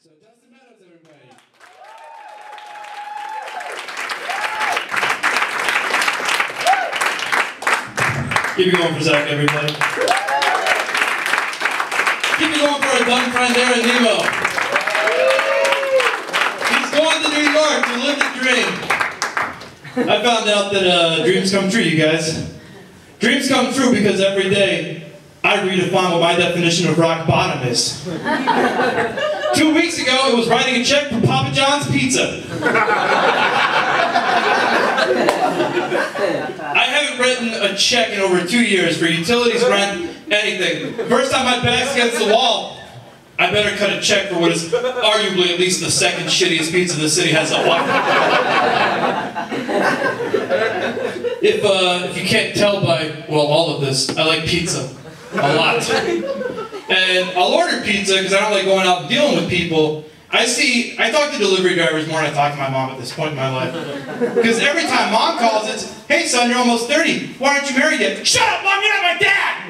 So Dustin Meadows, everybody. Keep it going for Zach, everybody. Keep it going for our dumb friend there in Nemo. He's going to New York to live the dream. I found out that dreams come true, you guys. Dreams come true because every day I redefine what my definition of rock bottom is. 2 weeks ago, it was writing a check for Papa John's Pizza. I haven't written a check in over 2 years for utilities, rent, anything. First time my back's against the wall, I better cut a check for what is arguably at least the second shittiest pizza the city has to offer. If you can't tell by, well, all of this, I like pizza a lot. And I'll order pizza because I don't like going out and dealing with people. I talk to delivery drivers more than I talk to my mom at this point in my life. Because every time mom calls, it's, hey son, you're almost 30. Why aren't you married yet? Shut up, mom, you're not my dad!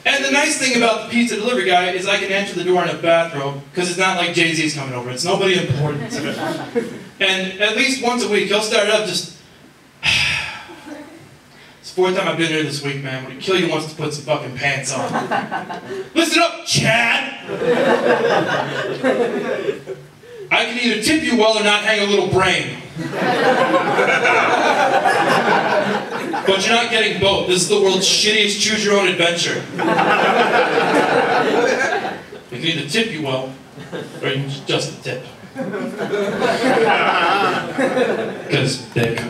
And the nice thing about the pizza delivery guy is I can enter the door in a bathrobe because it's not like Jay-Z's coming over. It's nobody important. And at least once a week, he'll start it up just... It's the 4th time I've been here this week, man. When he kill you wants to put some fucking pants on. Listen up, Chad! I can either tip you well or not hang a little brain. But you're not getting both. This is the world's shittiest choose-your-own adventure. You can either tip you well, or you can just tip. Because dick.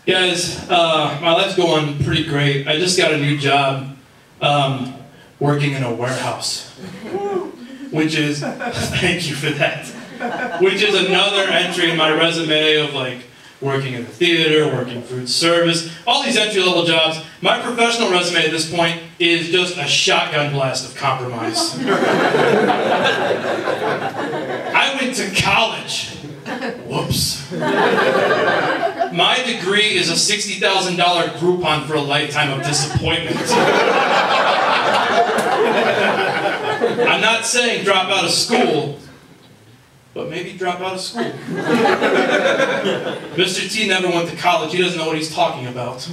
Guys, my life's going pretty great. I just got a new job working in a warehouse, which is, thank you for that, which is another entry in my resume of like working in the theater, working food service, all these entry-level jobs. My professional resume at this point is just a shotgun blast of compromise. I went to college. Whoops. My degree is a $60,000 Groupon for a lifetime of disappointment. I'm not saying drop out of school, but maybe drop out of school. Mr. T never went to college. He doesn't know what he's talking about.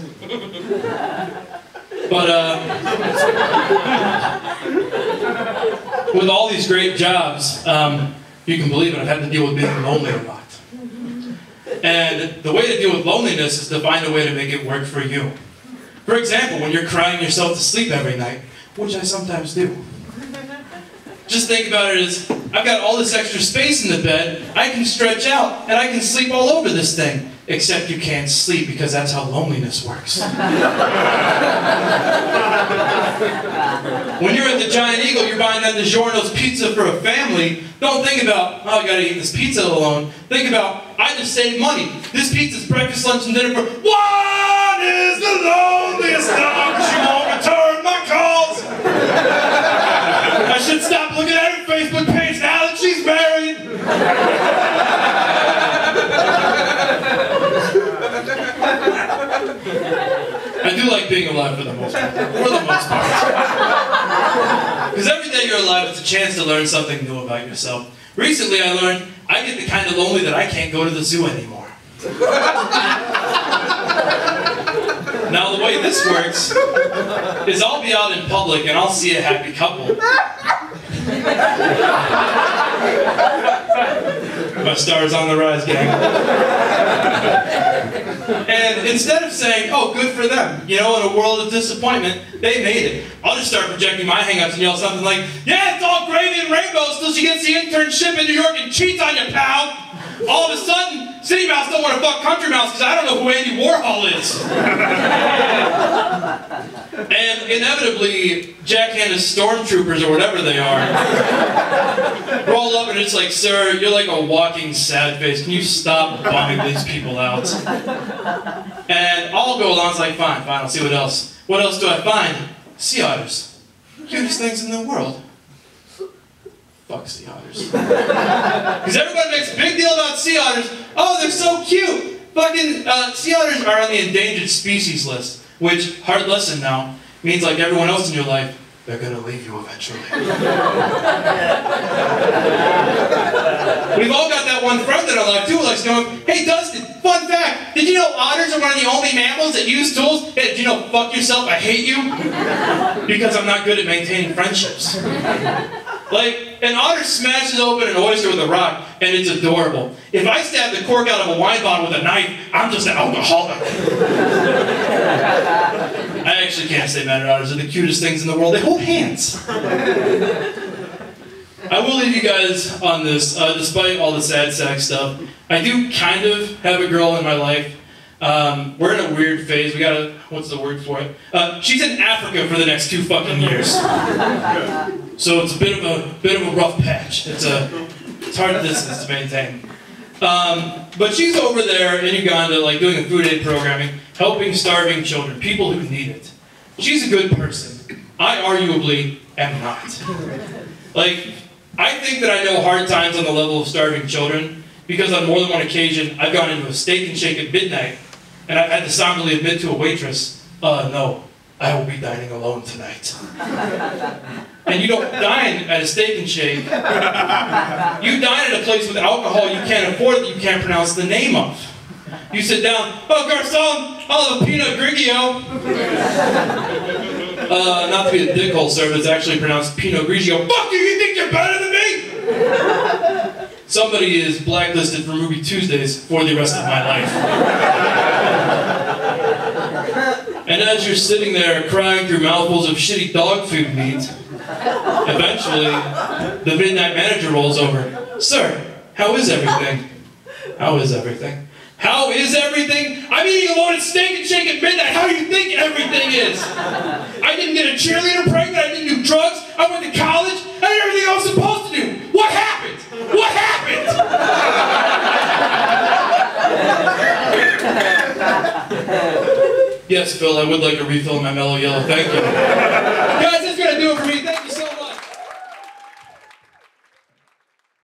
But with all these great jobs, you can believe it, I've had to deal with being lonely a lot. And the way to deal with loneliness is to find a way to make it work for you. For example, when you're crying yourself to sleep every night, which I sometimes do. Just think about it as, I've got all this extra space in the bed, I can stretch out, and I can sleep all over this thing. Except you can't sleep because that's how loneliness works. When you're at the Giant Eagle, you're buying that DiGiorno's pizza for a family. Don't think about, oh, I gotta eat this pizza alone. Think about, I just saved money. This pizza's breakfast, lunch, and dinner for, what is the loneliest dog? She won't return my calls. I should stop looking at her Facebook page now that she's married. I do like being alive for the most part. Because every day you're alive, it's a chance to learn something new about yourself. Recently I learned I get the kind of lonely that I can't go to the zoo anymore. Now the way this works is I'll be out in public and I'll see a happy couple. My star's on the rise, gang. And instead of saying, oh, good for them, you know, in a world of disappointment, they made it, I'll just start projecting my hang-ups and yell something like, yeah, it's all gravy and rainbows till she gets the internship in New York and cheats on you, pal. All of a sudden, City Mouse don't want to fuck Country Mouse because I don't know who Andy Warhol is. And inevitably, Jack-handed stormtroopers or whatever they are roll up and it's like, sir, you're like a walking sad face. Can you stop bumming these people out? And I'll go along, it's like, fine, I'll see what else. What else do I find? Sea otters. Cutest things in the world. Fuck sea otters. Because everybody makes a big deal about sea otters. Oh, they're so cute. Fucking sea otters are on the endangered species list. which, hard lesson now, means like everyone else in your life, they're gonna leave you eventually. We've all got that one friend in our life too, like going, hey Dustin, fun fact, did you know otters are one of the only mammals that use tools? Hey, did you know, fuck yourself, I hate you? Because I'm not good at maintaining friendships. Like, an otter smashes open an oyster with a rock, and it's adorable. If I stab the cork out of a wine bottle with a knife, I'm just an alcoholic. I actually can't say man otters are the cutest things in the world. They hold hands. I will leave you guys on this, despite all the sad sack stuff. I do kind of have a girl in my life. We're in a weird phase. We gotta, what's the word for it? She's in Africa for the next 2 fucking years. So it's a bit of a rough patch. It's hard distance to maintain. But she's over there in Uganda, like doing a food aid programming, helping starving children, people who need it. She's a good person. I arguably am not. Like, I think that I know hard times on the level of starving children because on more than one occasion, I've gone into a steak and shake at midnight and I've had to somberly admit to a waitress, no, I will be dining alone tonight. And you don't dine at a steak and shake. You dine at a place with alcohol you can't afford that you can't pronounce the name of. You sit down, oh garçon, I'll have a Pinot Grigio. Not to be a dickhole, sir, but it's actually pronounced Pinot Grigio. Fuck you, you think you're better than me? Somebody is blacklisted for Movie Tuesdays for the rest of my life. And as you're sitting there crying through mouthfuls of shitty dog food meat, eventually, the midnight manager rolls over. Sir, how is everything? How is everything? How is everything? I'm eating alone at steak and shake at midnight. How do you think everything is? I didn't get a cheerleader pregnant. I didn't do drugs. I went to college. I did everything I was supposed to do. What happened? What happened? Yes, Phil, I would like a refill in my mellow yellow. Thank you. Guys,